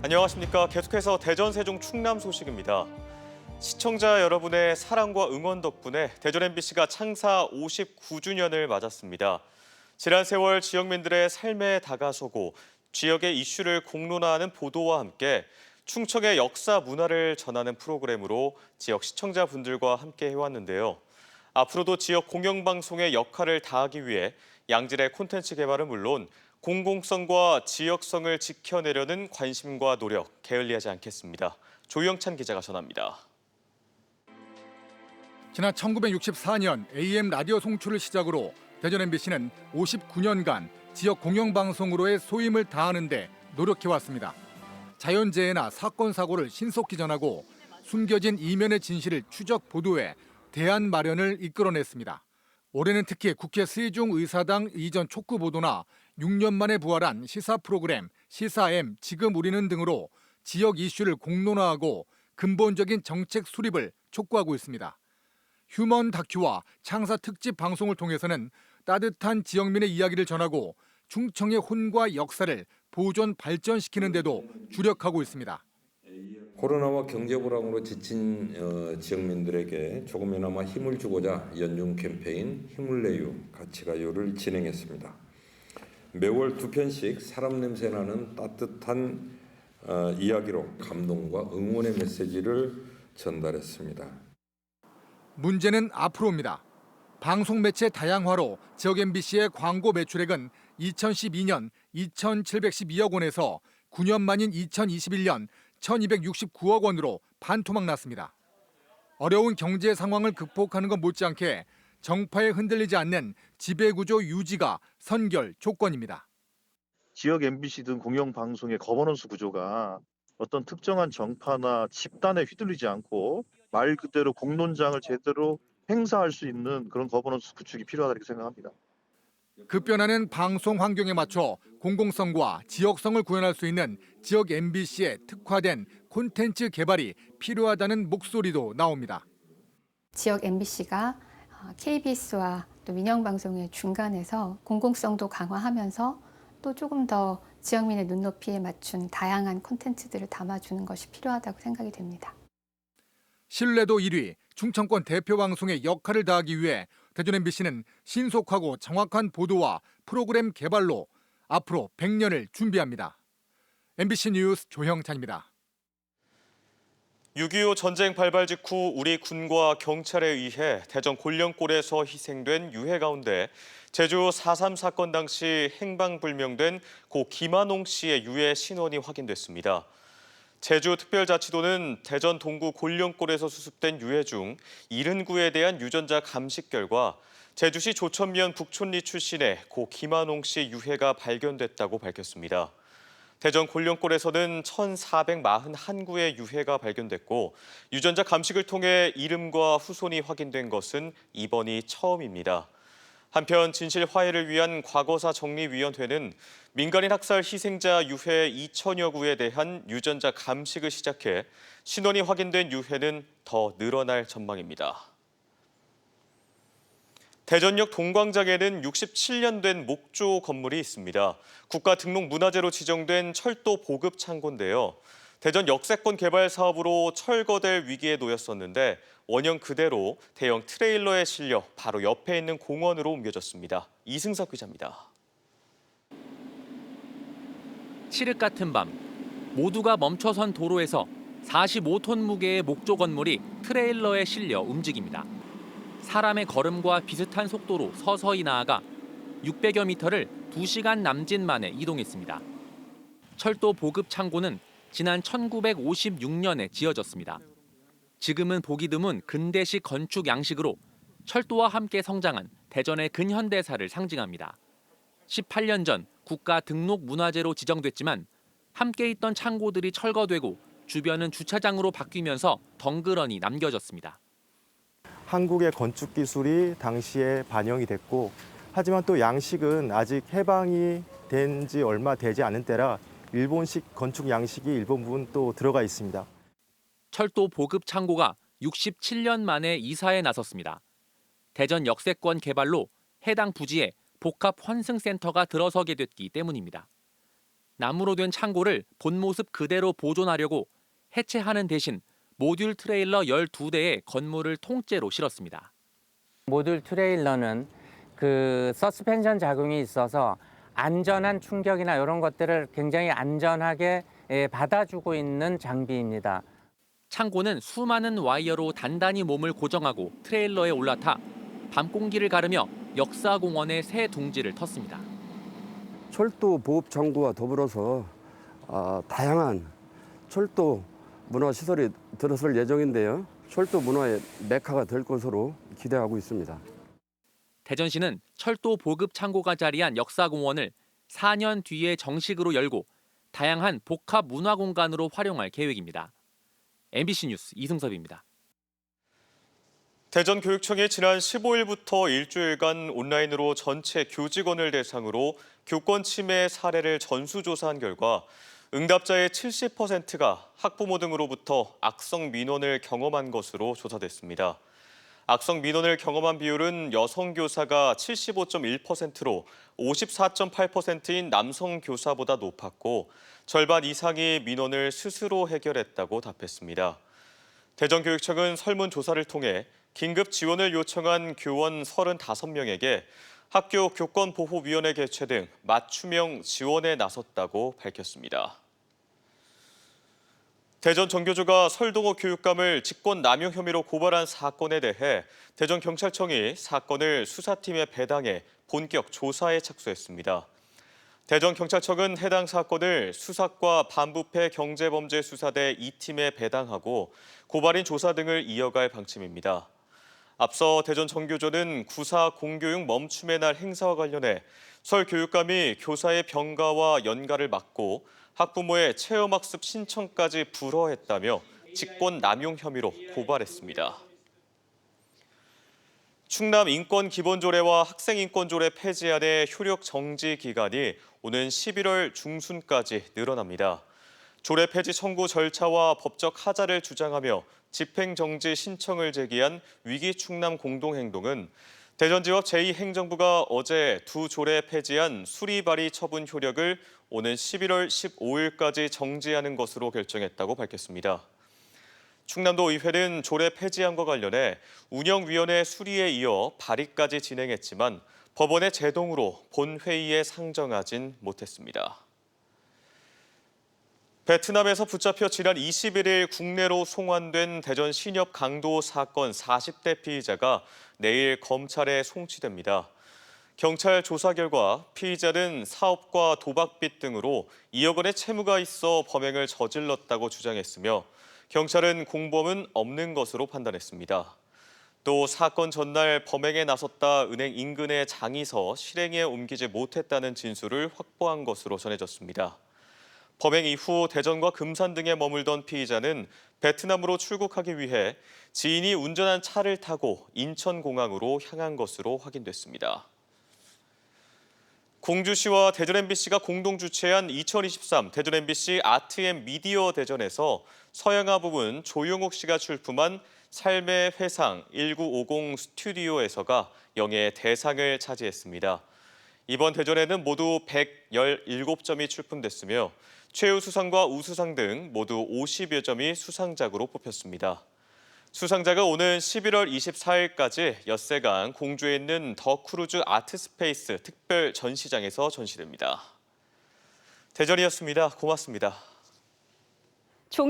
안녕하십니까. 계속해서 대전, 세종, 충남 소식입니다. 시청자 여러분의 사랑과 응원 덕분에 대전 MBC가 창사 59주년을 맞았습니다. 지난 세월 지역민들의 삶에 다가서고 지역의 이슈를 공론화하는 보도와 함께 충청의 역사 문화를 전하는 프로그램으로 지역 시청자분들과 함께 해왔는데요. 앞으로도 지역 공영방송의 역할을 다하기 위해 양질의 콘텐츠 개발은 물론 공공성과 지역성을 지켜내려는 관심과 노력 게을리하지 않겠습니다. 조영찬 기자가 전합니다. 지난 1964년 AM 라디오 송출을 시작으로 대전 MBC는 59년간 지역 공영방송으로의 소임을 다하는 데 노력해왔습니다. 자연재해나 사건, 사고를 신속히 전하고 숨겨진 이면의 진실을 추적 보도해 대안 마련을 이끌어냈습니다. 올해는 특히 국회 세종의사당 이전 촉구 보도나 6년 만에 부활한 시사 프로그램 시사M 지금 우리는 등으로 지역 이슈를 공론화하고 근본적인 정책 수립을 촉구하고 있습니다. 휴먼 다큐와 창사 특집 방송을 통해서는 따뜻한 지역민의 이야기를 전하고 충청의 혼과 역사를 보존 발전시키는 데도 주력하고 있습니다. 코로나와 경제 불황으로 지친 지역민들에게 조금이나마 힘을 주고자 연중 캠페인 힘을 내요 가치가요를 진행했습니다. 매월 2편씩 사람 냄새 나는 따뜻한 이야기로 감동과 응원의 메시지를 전달했습니다. 문제는 앞으로입니다. 방송 매체 다양화로 지역 MBC의 광고 매출액은 2012년 2,712억 원에서 9년 만인 2021년 1,269억 원으로 반토막 났습니다. 어려운 경제 상황을 극복하는 것 못지않게 정파에 흔들리지 않는 지배구조 유지가 선결 조건입니다. 지역 MBC 등 공영방송의 거버넌스 구조가 어떤 특정한 정파나 집단에 휘둘리지 않고 말 그대로 공론장을 제대로 행사할 수 있는 그런 거버넌스 구축이 필요하다 이렇게 생각합니다. 급변하는 방송 환경에 맞춰 공공성과 지역성을 구현할 수 있는 지역 MBC에 특화된 콘텐츠 개발이 필요하다는 목소리도 나옵니다. 지역 MBC가 KBS와 또 민영방송의 중간에서 공공성도 강화하면서 또 조금 더 지역민의 눈높이에 맞춘 다양한 콘텐츠들을 담아주는 것이 필요하다고 생각이 됩니다. 신뢰도 1위, 충청권 대표 방송의 역할을 다하기 위해 대전 MBC는 신속하고 정확한 보도와 프로그램 개발로 앞으로 100년을 준비합니다. MBC 뉴스 조형찬입니다. 6.25 전쟁 발발 직후 우리 군과 경찰에 의해 대전 곤령골에서 희생된 유해 가운데 제주 4.3 사건 당시 행방불명된 고 김한홍 씨의 유해 신원이 확인됐습니다. 제주특별자치도는 대전 동구 곤령골에서 수습된 유해 중 79에 대한 유전자 감식 결과 제주시 조천면 북촌리 출신의 고 김한홍 씨 유해가 발견됐다고 밝혔습니다. 대전 곤령골에서는 1,441구의 유해가 발견됐고 유전자 감식을 통해 이름과 후손이 확인된 것은 이번이 처음입니다. 한편 진실 화해를 위한 과거사 정리위원회는 민간인 학살 희생자 유해 2천여 구에 대한 유전자 감식을 시작해 신원이 확인된 유해는 더 늘어날 전망입니다. 대전역 동광장에는 67년 된 목조 건물이 있습니다. 국가등록문화재로 지정된 철도 보급 창고인데요. 대전 역세권 개발 사업으로 철거될 위기에 놓였었는데 원형 그대로 대형 트레일러에 실려 바로 옆에 있는 공원으로 옮겨졌습니다. 이승석 기자입니다. 칠흑 같은 밤, 모두가 멈춰선 도로에서 45톤 무게의 목조 건물이 트레일러에 실려 움직입니다. 사람의 걸음과 비슷한 속도로 서서히 나아가 600여 미터를 2시간 남짓 만에 이동했습니다. 철도 보급 창고는 지난 1956년에 지어졌습니다. 지금은 보기 드문 근대식 건축 양식으로 철도와 함께 성장한 대전의 근현대사를 상징합니다. 18년 전 국가 등록 문화재로 지정됐지만 함께 있던 창고들이 철거되고 주변은 주차장으로 바뀌면서 덩그러니 남겨졌습니다. 한국의 건축 기술이 당시에 반영이 됐고 하지만 또 양식은 아직 해방이 된 지 얼마 되지 않은 때라 일본식 건축 양식이 일본 부분 또 들어가 있습니다. 철도 보급 창고가 67년 만에 이사에 나섰습니다. 대전 역세권 개발로 해당 부지에 복합 환승센터가 들어서게 됐기 때문입니다. 나무로 된 창고를 본 모습 그대로 보존하려고 해체하는 대신 모듈 트레일러 12대에 건물을 통째로 실었습니다. 모듈 트레일러는 그 서스펜션 작용이 있어서 안전한 충격이나 이런 것들을 굉장히 안전하게 받아주고 있는 장비입니다. 창고는 수많은 와이어로 단단히 몸을 고정하고 트레일러에 올라타 밤 공기를 가르며 역사공원의 새 둥지를 텄습니다. 철도 보호 창구와 더불어서 다양한 철도 문화 시설이 들어설 예정인데요. 철도 문화의 메카가 될 것으로 기대하고 있습니다. 대전시는 철도 보급 창고가 자리한 역사공원을 4년 뒤에 정식으로 열고 다양한 복합 문화 공간으로 활용할 계획입니다. MBC 뉴스 이승섭입니다. 대전교육청이 지난 15일부터 일주일간 온라인으로 전체 교직원을 대상으로 교권 침해 사례를 전수조사한 결과 응답자의 70%가 학부모 등으로부터 악성 민원을 경험한 것으로 조사됐습니다. 악성 민원을 경험한 비율은 여성 교사가 75.1%로 54.8%인 남성 교사보다 높았고 절반 이상이 민원을 스스로 해결했다고 답했습니다. 대전교육청은 설문조사를 통해 긴급 지원을 요청한 교원 35명에게 학교 교권보호위원회 개최 등 맞춤형 지원에 나섰다고 밝혔습니다. 대전 전교조가 설동호 교육감을 직권남용 혐의로 고발한 사건에 대해 대전경찰청이 사건을 수사팀에 배당해 본격 조사에 착수했습니다. 대전경찰청은 해당 사건을 수사과 반부패 경제범죄수사대 2팀에 배당하고 고발인 조사 등을 이어갈 방침입니다. 앞서 대전 전교조는 구사 공교육 멈춤의 날 행사와 관련해 설 교육감이 교사의 병가와 연가를 막고 학부모의 체험학습 신청까지 불허했다며 직권남용 혐의로 고발했습니다. 충남 인권기본조례와 학생인권조례 폐지안의 효력 정지 기간이 오는 11월 중순까지 늘어납니다. 조례 폐지 청구 절차와 법적 하자를 주장하며 집행정지 신청을 제기한 위기충남 공동행동은 대전지법 제2행정부가 어제 두 조례 폐지안 수리 발의 처분 효력을 오는 11월 15일까지 정지하는 것으로 결정했다고 밝혔습니다. 충남도 의회는 조례 폐지안과 관련해 운영위원회 수리에 이어 발의까지 진행했지만 법원의 제동으로 본회의에 상정하진 못했습니다. 베트남에서 붙잡혀 지난 21일 국내로 송환된 대전 신협 강도 사건 40대 피의자가 내일 검찰에 송치됩니다. 경찰 조사 결과 피의자는 사업과 도박빚 등으로 2억 원의 채무가 있어 범행을 저질렀다고 주장했으며 경찰은 공범은 없는 것으로 판단했습니다. 또 사건 전날 범행에 나섰다 은행 인근의 장이 서 실행에 옮기지 못했다는 진술을 확보한 것으로 전해졌습니다. 범행 이후 대전과 금산 등에 머물던 피의자는 베트남으로 출국하기 위해 지인이 운전한 차를 타고 인천공항으로 향한 것으로 확인됐습니다. 공주시와 대전 MBC가 공동 주최한 2023 대전 MBC 아트앤미디어 대전에서 서영아 부분 조용옥 씨가 출품한 삶의 회상 1950 스튜디오에서가 영예 대상을 차지했습니다. 이번 대전에는 모두 117점이 출품됐으며 최우수상과 우수상 등 모두 50여 점이 수상작으로 뽑혔습니다. 수상작은 오는 11월 24일까지 엿새간 공주에 있는 더 크루즈 아트스페이스 특별 전시장에서 전시됩니다. 대전이었습니다. 고맙습니다.